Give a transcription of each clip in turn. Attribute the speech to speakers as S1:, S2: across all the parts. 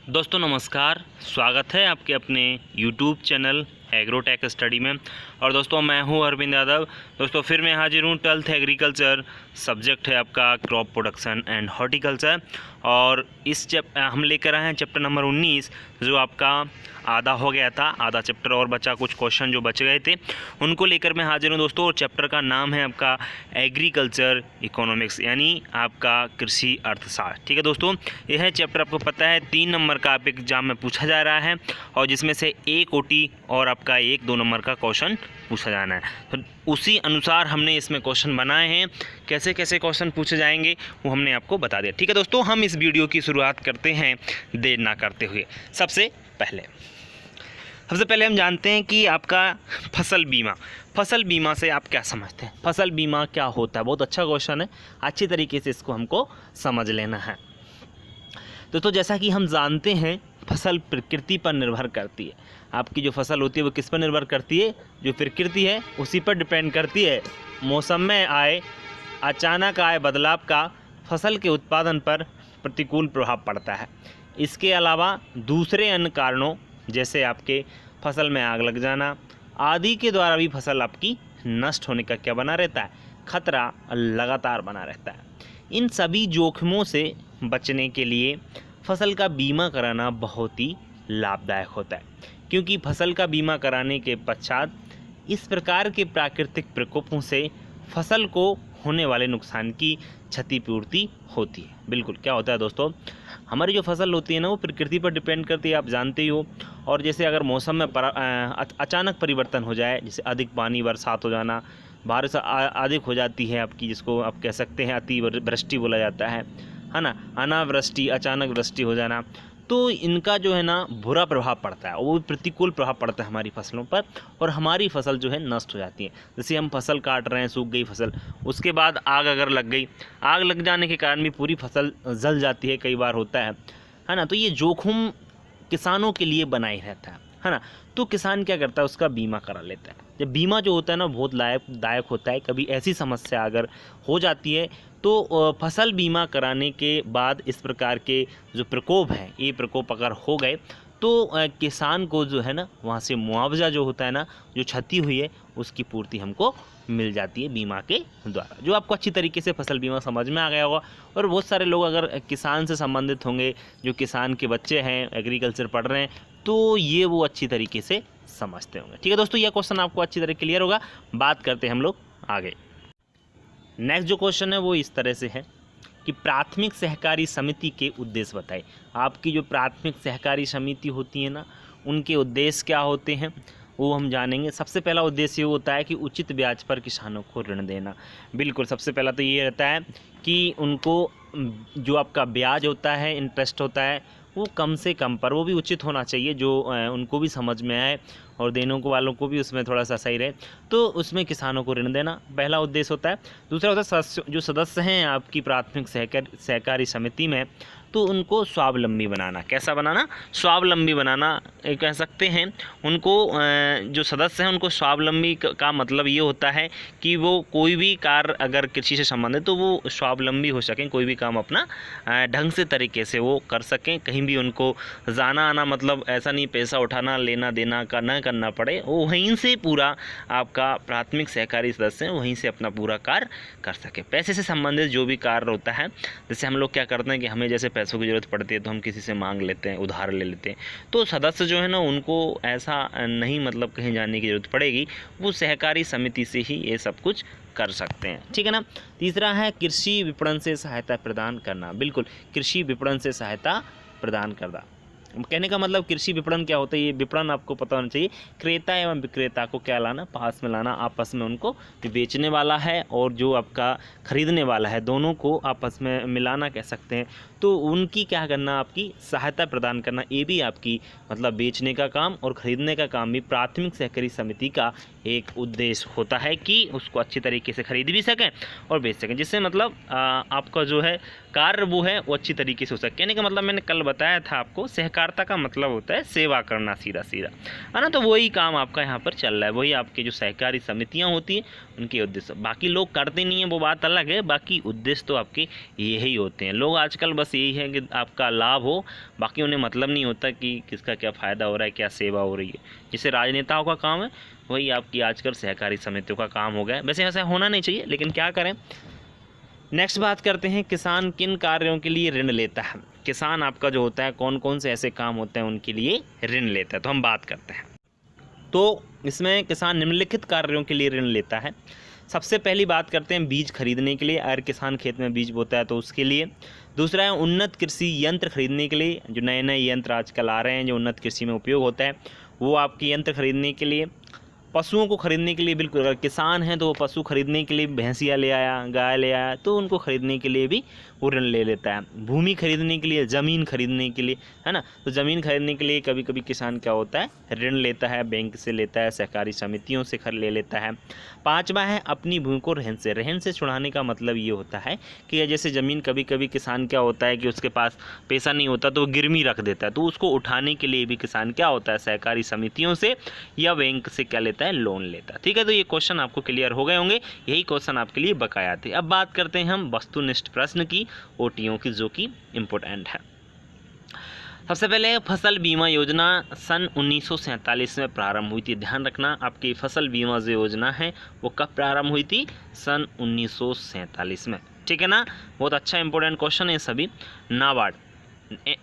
S1: दोस्तों नमस्कार, स्वागत है आपके अपने YouTube चैनल एग्रोटेक स्टडी में। और दोस्तों मैं हूं अरविंद यादव। दोस्तों फिर मैं हाजिर हूं। 12th एग्रीकल्चर सब्जेक्ट है आपका क्रॉप प्रोडक्शन एंड हॉर्टिकल्चर, और इस हम लेकर आए हैं चैप्टर नंबर 19, जो आपका आधा हो गया था, आधा चैप्टर और बचा, कुछ क्वेश्चन जो बच गए थे उनको लेकर मैं हाजिर हूं दोस्तों। और चैप्टर का नाम है आपका एग्रीकल्चर इकोनॉमिक्स, यानी आपका कृषि अर्थशास्त्र। ठीक है दोस्तों, यह चैप्टर आपको पता है 3 नंबर का आप एग्जाम में पूछा जा रहा है, और जिसमें से एक ओटी और आपका 1-2 नंबर का क्वेश्चन पूछा जाना है। तो उसी अनुसार हमने इसमें क्वेश्चन बनाए हैं। कैसे कैसे क्वेश्चन पूछे जाएंगे वो हमने आपको बता दिया। ठीक है दोस्तों, हम इस वीडियो की शुरुआत करते हैं देर ना करते हुए। सबसे पहले हम जानते हैं कि आपका फसल बीमा से आप क्या समझते हैं, फसल बीमा क्या होता है। बहुत अच्छा क्वेश्चन है, अच्छी तरीके से इसको हमको समझ लेना है। दोस्तों जैसा कि हम जानते हैं, फसल प्रकृति पर निर्भर करती है। आपकी जो फसल होती है वो किस पर निर्भर करती है? जो प्रकृति है उसी पर डिपेंड करती है। मौसम में आए अचानक आए बदलाव का फसल के उत्पादन पर प्रतिकूल प्रभाव पड़ता है। इसके अलावा दूसरे अन्य कारणों जैसे आपके फसल में आग लग जाना आदि के द्वारा भी फसल आपकी नष्ट होने का क्या बना रहता है? खतरा लगातार बना रहता है। इन सभी जोखिमों से बचने के लिए फसल का बीमा कराना बहुत ही लाभदायक होता है, क्योंकि फसल का बीमा कराने के पश्चात इस प्रकार के प्राकृतिक प्रकोपों से फसल को होने वाले नुकसान की क्षतिपूर्ति होती है। बिल्कुल, क्या होता है दोस्तों, हमारी जो फसल होती है ना वो प्रकृति पर डिपेंड करती है, आप जानते ही हो। और जैसे अगर मौसम में अचानक परिवर्तन हो जाए, जैसे अधिक पानी बरसात हो जाना, बारिश अधिक हो जाती है आपकी, जिसको आप कह सकते हैं अतिवृष्टि बोला जाता है ना, अनावृष्टि, अचानक वृष्टि हो जाना, तो इनका जो है ना बुरा प्रभाव पड़ता है, वो प्रतिकूल प्रभाव पड़ता है हमारी फसलों पर, और हमारी फसल जो है नष्ट हो जाती है। जैसे हम फसल काट रहे हैं, सूख गई फसल, उसके बाद आग अगर लग गई, आग लग जाने के कारण भी पूरी फसल जल जाती है, कई बार होता है ना। तो ये जोखिम किसानों के लिए बना ही रहता है ना। तो किसान क्या करता है, उसका बीमा करा लेता है। जब बीमा जो होता है ना बहुत लाभदायक होता है। कभी ऐसी समस्या अगर हो जाती है तो फसल बीमा कराने के बाद इस प्रकार के जो प्रकोप हैं, ये प्रकोप अगर हो गए तो किसान को जो है ना वहाँ से मुआवजा जो होता है ना, जो क्षति हुई है उसकी पूर्ति हमको मिल जाती है बीमा के द्वारा। जो आपको अच्छी तरीके से फसल बीमा समझ में आ गया होगा। और बहुत सारे लोग अगर किसान से संबंधित होंगे, जो किसान के बच्चे हैं, एग्रीकल्चर पढ़ रहे हैं, तो ये वो अच्छी तरीके से समझते होंगे। ठीक है दोस्तों, यह क्वेश्चन आपको अच्छी तरह क्लियर होगा। बात करते हैं हम लोग आगे। नेक्स्ट जो क्वेश्चन है वो इस तरह से है कि प्राथमिक सहकारी समिति के उद्देश्य बताएं। आपकी जो प्राथमिक सहकारी समिति होती है ना, उनके उद्देश्य क्या होते हैं वो हम जानेंगे। सबसे पहला उद्देश्य ये होता है कि उचित ब्याज पर किसानों को ऋण देना। बिल्कुल, सबसे पहला तो ये रहता है कि उनको जो आपका ब्याज होता है, इंटरेस्ट होता है, वो कम से कम पर, वो भी उचित होना चाहिए, जो उनको भी समझ में आए और देने को वालों को भी उसमें थोड़ा सा सही रहे, तो उसमें किसानों को ऋण देना पहला उद्देश्य होता है। दूसरा होता है जो सदस्य हैं आपकी प्राथमिक सहकारी समिति में, तो उनको स्वावलंबी बनाना। कैसा बनाना? स्वावलंबी बनाना कह सकते हैं। उनको जो सदस्य हैं उनको स्वावलंबी का मतलब ये होता है कि वो कोई भी कार्य अगर कृषि से संबंधित, तो वो स्वावलंबी हो सकें, कोई भी काम अपना ढंग से तरीके से वो कर सकें। कहीं भी उनको जाना आना, मतलब ऐसा नहीं पैसा उठाना लेना देना का न करना पड़े, वो वहीं से पूरा आपका प्राथमिक सहकारी सदस्य हैं वहीं से अपना पूरा कार्य कर सके। पैसे से संबंधित जो भी कार्य होता है, जैसे हम लोग क्या करते हैं कि हमें जैसे पैसों की ज़रूरत पड़ती है तो हम किसी से मांग लेते हैं, उधार ले लेते हैं, तो सदस्य जो है ना उनको ऐसा नहीं मतलब कहीं जाने की ज़रूरत पड़ेगी, वो सहकारी समिति से ही ये सब कुछ कर सकते हैं। ठीक है ना। तीसरा है कृषि विपणन से सहायता प्रदान करना। बिल्कुल, कृषि विपणन से सहायता प्रदान करना, कहने का मतलब कृषि विपणन क्या होता है, ये विपणन आपको पता होना चाहिए। क्रेता एवं विक्रेता को क्या लाना, पास में लाना, आपस में उनको, बेचने वाला है और जो आपका खरीदने वाला है, दोनों को आपस में मिलाना कह सकते हैं। तो उनकी क्या करना, आपकी सहायता प्रदान करना, ये भी आपकी मतलब बेचने का काम और खरीदने का काम भी प्राथमिक सहकारी समिति का एक उद्देश्य होता है कि उसको अच्छी तरीके से खरीद भी सकें और बेच सकें, जिससे मतलब आपका जो है कार्य वो है वो अच्छी तरीके से हो सके। कहने का मतलब मैंने कल बताया था आपको, सहकार सहकारिता का मतलब होता है सेवा करना सीधा सीधा, है ना। तो वही काम आपका यहाँ पर चल रहा है, वही आपके जो सहकारी समितियाँ होती हैं उनके उद्देश्य। बाकी लोग करते नहीं हैं वो बात अलग है, बाकी उद्देश्य तो आपके यही होते हैं। लोग आजकल बस यही है कि आपका लाभ हो, बाकी उन्हें मतलब नहीं होता कि किसका क्या फ़ायदा हो रहा है, क्या सेवा हो रही है। जैसे राजनेताओं का काम है वही आपकी आजकल सहकारी समितियों का काम हो गया है। वैसे ऐसा होना नहीं चाहिए, लेकिन क्या करें। नेक्स्ट बात करते हैं, किसान किन कार्यों के लिए ऋण लेता है। किसान आपका जो होता है कौन कौन से ऐसे काम होते हैं उनके लिए ऋण लेता है, तो हम बात करते हैं। तो इसमें किसान निम्नलिखित कार्यों के लिए ऋण लेता है। सबसे पहली बात करते हैं बीज खरीदने के लिए, अगर किसान खेत में बीज बोता है तो उसके लिए। दूसरा है उन्नत कृषि यंत्र खरीदने के लिए, जो नए नए यंत्र आजकल आ रहे हैं जो उन्नत कृषि में उपयोग होता है वो आपके यंत्र खरीदने के लिए। पशुओं को खरीदने के लिए, बिल्कुल अगर किसान हैं तो वो पशु खरीदने के लिए भैंसिया ले आया, गाय ले आया, तो उनको खरीदने के लिए भी वो ऋण ले लेता है। भूमि खरीदने के लिए, ज़मीन खरीदने के लिए, है ना। तो ज़मीन खरीदने के लिए कभी कभी किसान क्या होता है ऋण लेता है, बैंक से लेता है, सहकारी समितियों से ले लेता है। पाँचवा है अपनी भूमि को रहन से छुड़ाने का मतलब ये होता है कि जैसे ज़मीन कभी कभी किसान क्या होता है कि उसके पास पैसा नहीं होता तो वो गिरवी रख देता है, तो उसको उठाने के लिए भी किसान क्या होता है सहकारी समितियों से या बैंक से क्या लेता है, लोन लेता है। ठीक है, तो ये क्वेश्चन आपको क्लियर हो गए होंगे, यही क्वेश्चन आपके लिए बकाया थे। अब बात करते हैं हम वस्तुनिष्ठ प्रश्न की, ओटीओ की, जो कि इम्पोर्टेंट है। सबसे पहले फसल बीमा योजना सन 1947 में प्रारंभ हुई थी। ध्यान रखना आपकी फसल बीमा जो योजना है वो कब प्रारंभ हुई थी, सन 1947 में। ठीक है ना, बहुत अच्छा इंपॉर्टेंट क्वेश्चन है सभी।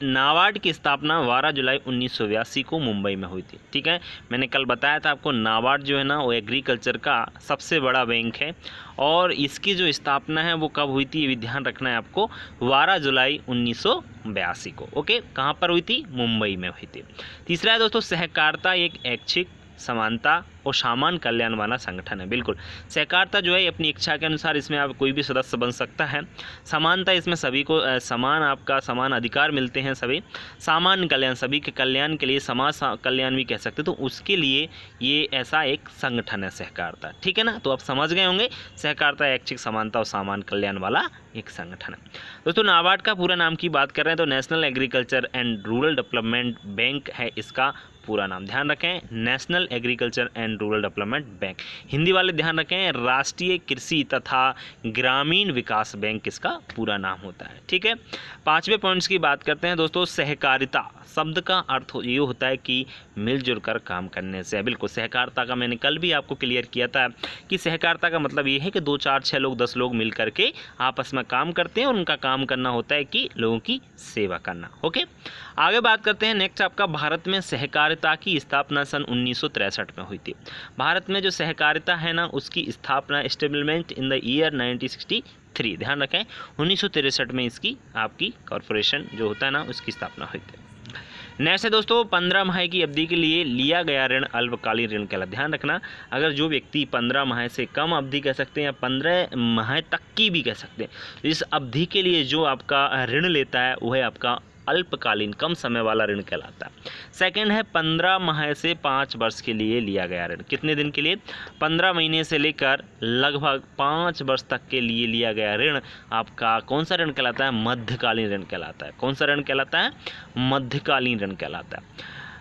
S1: नाबार्ड की स्थापना 12 जुलाई 1982 को मुंबई में हुई थी। ठीक है, मैंने कल बताया था आपको नाबार्ड जो है ना वो एग्रीकल्चर का सबसे बड़ा बैंक है, और इसकी जो स्थापना है वो कब हुई थी ये भी ध्यान रखना है आपको, 12 जुलाई 1982 को। ओके, कहाँ पर हुई थी, मुंबई में हुई थी। तीसरा है दोस्तों सहकारिता एक ऐच्छिक, समानता और सामान्य कल्याण वाला संगठन है। बिल्कुल, सहकारिता जो है अपनी इच्छा के अनुसार इसमें आप कोई भी सदस्य बन सकता है। समानता, इसमें सभी को समान अधिकार मिलते हैं सभी। सामान्य कल्याण, सभी के कल्याण के लिए, समाज कल्याण भी कह सकते हैं, तो उसके लिए ये ऐसा एक संगठन है सहकारिता। ठीक है ना, तो आप समझ गए होंगे सहकारिता ऐच्छिक, समानता और सामान्य कल्याण वाला एक संगठन है। दोस्तों नाबार्ड का पूरा नाम की बात कर रहे हैं तो national agriculture and rural development bank है इसका पूरा नाम। ध्यान रखें, national agriculture and rural development bank. Hindi वाले ध्यान रखें, राष्ट्रीय कृषि तथा ग्रामीण विकास बैंक इसका पूरा नाम होता है। ठीक है, पांचवें पॉइंट्स की बात करते हैं दोस्तों। सहकारिता शब्द का अर्थ ये होता है कि मिलजुल कर काम करने से। बिल्कुल, सहकारिता का मैंने कल भी आपको क्लियर किया था कि सहकारिता का मतलब ये है कि 2 4 6 लोग 10 लोग मिल करके आपस में काम करते हैं और उनका काम करना होता है कि लोगों की सेवा करना। ओके, आगे बात करते हैं। नेक्स्ट आपका भारत में सहकारिता की स्थापना सन 1963 में हुई थी। भारत में जो सहकारिता है ना उसकी स्थापना एस्टेब्लिशमेंट इन द ईयर 1963, ध्यान रखें 1963 में इसकी आपकी कॉर्पोरेशन जो होता है ना उसकी स्थापना हुई थी। नेक्स्ट है दोस्तों 15 माह की अवधि के लिए लिया गया ऋण अल्पकालीन ऋण कहलाता है। ध्यान रखना, अगर जो व्यक्ति 15 माह से कम अवधि कह सकते हैं या 15 माह तक की भी कह सकते हैं, इस अवधि के लिए जो आपका ऋण लेता है वह आपका अल्पकालीन कम समय वाला ऋण कहलाता है। सेकंड है 15 माह से 5 वर्ष के लिए लिया गया ऋण। कितने दिन के लिए, 15 महीने से लेकर लगभग 5 वर्ष तक के लिए लिया गया ऋण आपका कौन सा ऋण कहलाता है, मध्यकालीन ऋण कहलाता है। कौन सा ऋण कहलाता है, मध्यकालीन ऋण कहलाता है।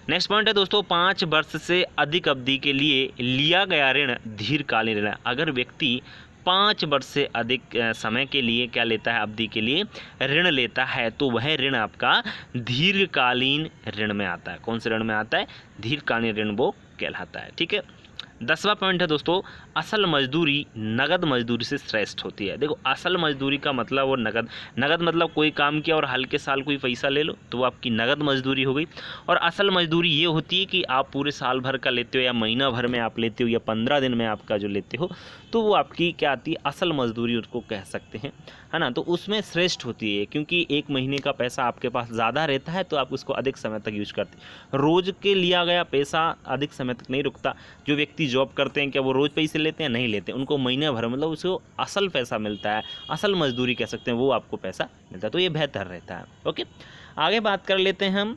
S1: नेक्स्ट पॉइंट है दोस्तों 5 वर्ष से अधिक अवधि के लिए लिया गया ऋण दीर्घकालीन ऋण। अगर व्यक्ति 5 वर्ष से अधिक समय के लिए क्या लेता है, अवधि के लिए ऋण लेता है, तो वह ऋण आपका दीर्घकालीन ऋण में आता है। कौन से ऋण में आता है, दीर्घकालीन ऋण वो कहलाता है। ठीक है, 10वां पॉइंट है दोस्तों असल मजदूरी नगद मजदूरी से श्रेष्ठ होती है। देखो असल मजदूरी का मतलब वो नगद मतलब कोई काम किया और हल्के साल कोई पैसा ले लो तो वो आपकी नगद मजदूरी हो गई। और असल मजदूरी ये होती है कि आप पूरे साल भर का लेते हो या महीना भर में आप लेते हो या 15 दिन में आपका जो लेते हो तो वो आपकी क्या आती है, असल मजदूरी उसको कह सकते हैं, है ना। तो उसमें श्रेष्ठ होती है क्योंकि 1 महीने का पैसा आपके पास ज़्यादा रहता है तो आप उसको अधिक समय तक यूज करते हैं। रोज़ के लिया गया पैसा अधिक समय तक नहीं रुकता। जो व्यक्ति जॉब करते हैं क्या वो रोज़ पैसे लेते हैं, नहीं लेते, उनको महीने भर मतलब उसको असल पैसा मिलता है, असल मजदूरी कह सकते हैं, वो आपको पैसा मिलता है, तो ये बेहतर रहता है। ओके, आगे बात कर लेते हैं हम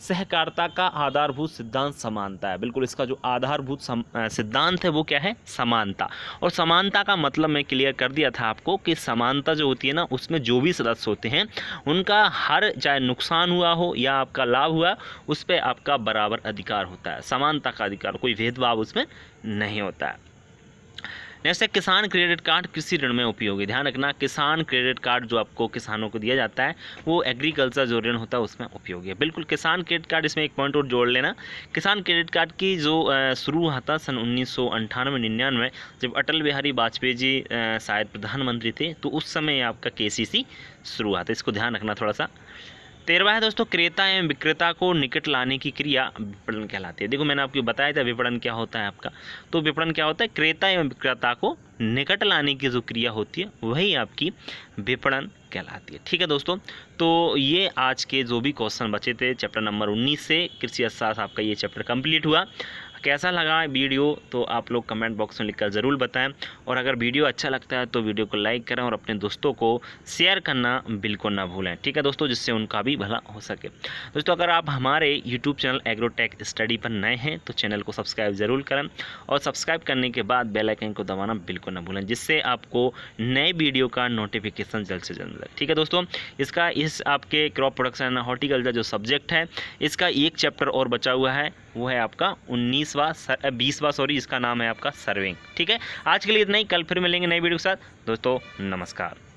S1: सहकारिता का आधारभूत सिद्धांत समानता है। बिल्कुल, इसका जो आधारभूत सिद्धांत है वो क्या है? समानता। और समानता का मतलब मैं क्लियर कर दिया था आपको कि समानता जो होती है ना, उसमें जो भी सदस्य होते हैं उनका हर चाहे नुकसान हुआ हो या आपका लाभ हुआ, उस पर आपका बराबर अधिकार होता है। समानता का अधिकार, कोई भेदभाव उसमें नहीं होता है। नेक्स्ट है किसान क्रेडिट कार्ड कृषि ऋण में उपयोगी। ध्यान रखना, किसान क्रेडिट कार्ड जो आपको किसानों को दिया जाता है वो एग्रीकल्चर जो ऋण होता है उसमें उपयोगी है। बिल्कुल, किसान क्रेडिट कार्ड, इसमें एक पॉइंट और जोड़ लेना, किसान क्रेडिट कार्ड की जो शुरू हुआ था सन 1998-99, जब अटल बिहारी वाजपेयी जी शायद प्रधानमंत्री थे, तो उस समय आपका KCC शुरू हुआ था। इसको ध्यान रखना थोड़ा सा। 13वां है दोस्तों, क्रेता एवं विक्रेता को निकट लाने की क्रिया विपणन कहलाती है। देखो, मैंने आपको बताया था विपणन क्या होता है आपका, तो विपणन क्या होता है? क्रेता एवं विक्रेता को निकट लाने की जो क्रिया होती है वही आपकी विपणन कहलाती है। ठीक है दोस्तों, तो ये आज के जो भी क्वेश्चन बचे थे चैप्टर नंबर 19 से कृषि अर्थशास्त्र, आपका ये चैप्टर कंप्लीट हुआ। कैसा लगा वीडियो तो आप लोग कमेंट बॉक्स में लिखकर ज़रूर बताएं, और अगर वीडियो अच्छा लगता है तो वीडियो को लाइक करें और अपने दोस्तों को शेयर करना बिल्कुल ना भूलें। ठीक है दोस्तों, जिससे उनका भी भला हो सके। दोस्तों, अगर आप हमारे यूट्यूब चैनल एग्रोटेक स्टडी पर नए हैं तो चैनल को सब्सक्राइब ज़रूर करें, और सब्सक्राइब करने के बाद बेल आइकन को दबाना बिल्कुल ना भूलें, जिससे आपको नए वीडियो का नोटिफिकेशन जल्द से जल्द मिले। ठीक है दोस्तों, इस आपके क्रॉप प्रोडक्शन एंड हॉर्टिकल्चर जो सब्जेक्ट है, इसका एक चैप्टर और बचा हुआ है, वो है आपका 20वां, इसका नाम है आपका सर्विंग। ठीक है, आज के लिए इतना ही, कल फिर मिलेंगे नई वीडियो के साथ। दोस्तों नमस्कार।